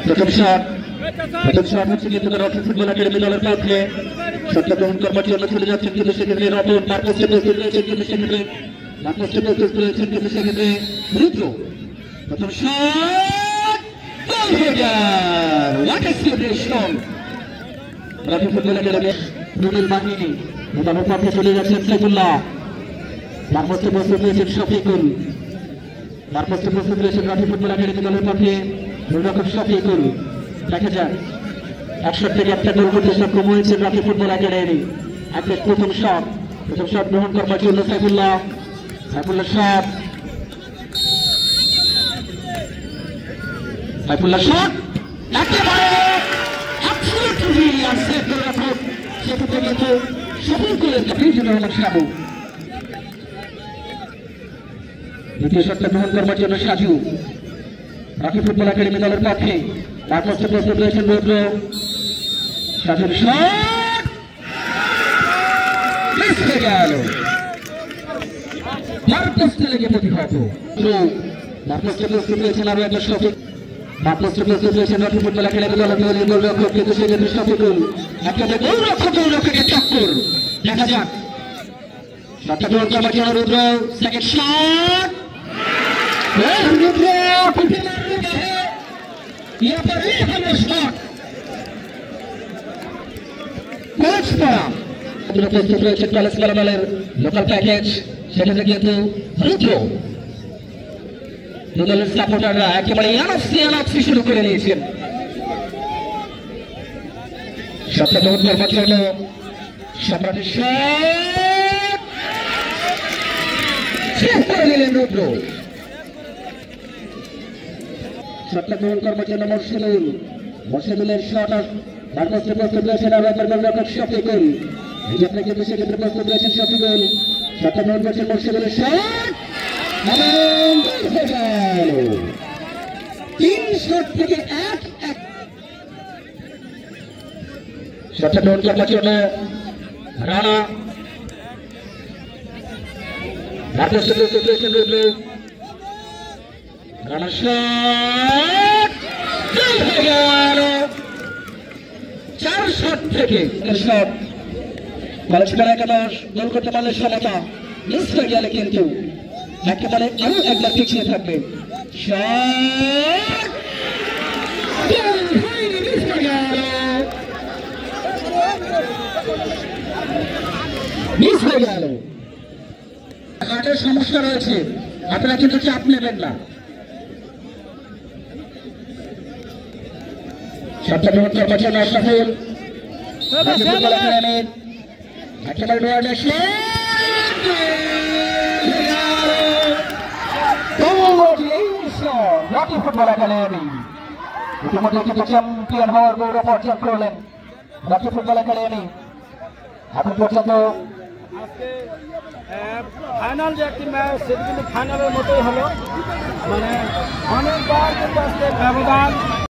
প্রথম শট হচ্ছে কিন্তু রতন ফুটবল একাডেমি দলের পক্ষে। শটটা গ্রহণ করবার জন্য চলে যাচ্ছেন কিন্তু সেক্ষেত্রে রতন মারপোস্টে প্রস্তুত রয়েছেন কিন্তু সেক্ষেত্রে রুদ্র। প্রথম shot Ratan football academy Rubel বাহিনী দলের পক্ষে চলে যাচ্ছেন সাইফুল্লাহ। মারপোস্টে প্রস্তুত রয়েছেন শফিকুল। মারপোস্টে প্রস্তুত রয়েছেন রতন ফুটবল একাডেমি দলের পক্ষে শফিকুল। দেখা যাক 100 থেকে একটা গোল করতে সক্ষম হয়েছে রাফি ফুটবল একাডেমি। একদম প্রথম শট গ্রহণ করবার জন্য সাইফুল্লাহ শট একেবারে সেক্ষেত্রে কিন্তু শফিকুলের সাবু। দ্বিতীয় শটটা গ্রহণ করবার জন্য সাজু রাফি ফুটবল একাডেমি দলের পক্ষে। মারপোস্টে প্রস্তুত রয়েছেন রুদ্র। সাজুর শট মিস হয়ে গেল। মারপোস্টে লেগে প্রতিহত। মারপোস্টে প্রস্তুত রয়েছেন আরো একটা শফিক। মারপোস্টে প্রস্তুত রয়েছেন রাফি ফুটবল একাডেমি দলের গোলরক্ষক কিন্তু সেক্ষেত্রে শফিকুল একেবারে গোলরক্ষকের টক্কর। দেখা যাক শটটা গ্রহণ করবার জন্য রুদ্র। সেকেন্ড শট রুদ্র প্রস্তুত রয়েছেন কলেজ দলের লোকাল প্যাকেজ। সেক্ষেত্রে কিন্তু দলের সাপোর্টাররা একেবারে আনাপসি শুরু করে নিয়েছেন। শটটা গ্রহণ করবার জন্য সম্রাটের শট শেষ করে দিলেন রুদ্র। শটটা গ্রহণ করবার জন্য মর্শেদুলের শট মারপোস্টে প্রস্তুত রয়েছেন আরো একবার গোলরক্ষক শফিকুল। বিজেপি কিন্তু সেক্ষেত্রে প্রস্তুত রয়েছেন শফিকুল। শটটা গ্রহণ করছেন মর্শেদুলের শট 3 শট থেকে 1-1। শটটা গ্রহণ করবার জন্য রানা। মারপোস্টে প্রস্তুত রয়েছেন রুদ্র। রানা শট 4 শট থেকে শট। কলেজ পাড়া একাদশ গোল করতে পারলে সমতা মিস হয়ে গেলে কিন্তু একেবারে আরো একবার পিছিয়ে থাকবে। মিস হয়ে গেল। হার্টের সমস্যা রয়েছে, আপনারা কিন্তু চাপ নেবেন না। শটটা গ্রহণ করবার জন্য আশরাফুল একেবারে রাফি ফুটবল একাডেমি ইতিমধ্যে কিন্তু চ্যাম্পিয়ন হওয়ার গৌরব অর্জন করলেন রাফি ফুটবল একাডেমি। এখন পর্যন্ত ফাইনাল যে একটি ম্যাচ সেটি কিন্তু ফাইনালের মতোই হলো, মানে অনেকবার কিন্তু আজকে ব্যবধান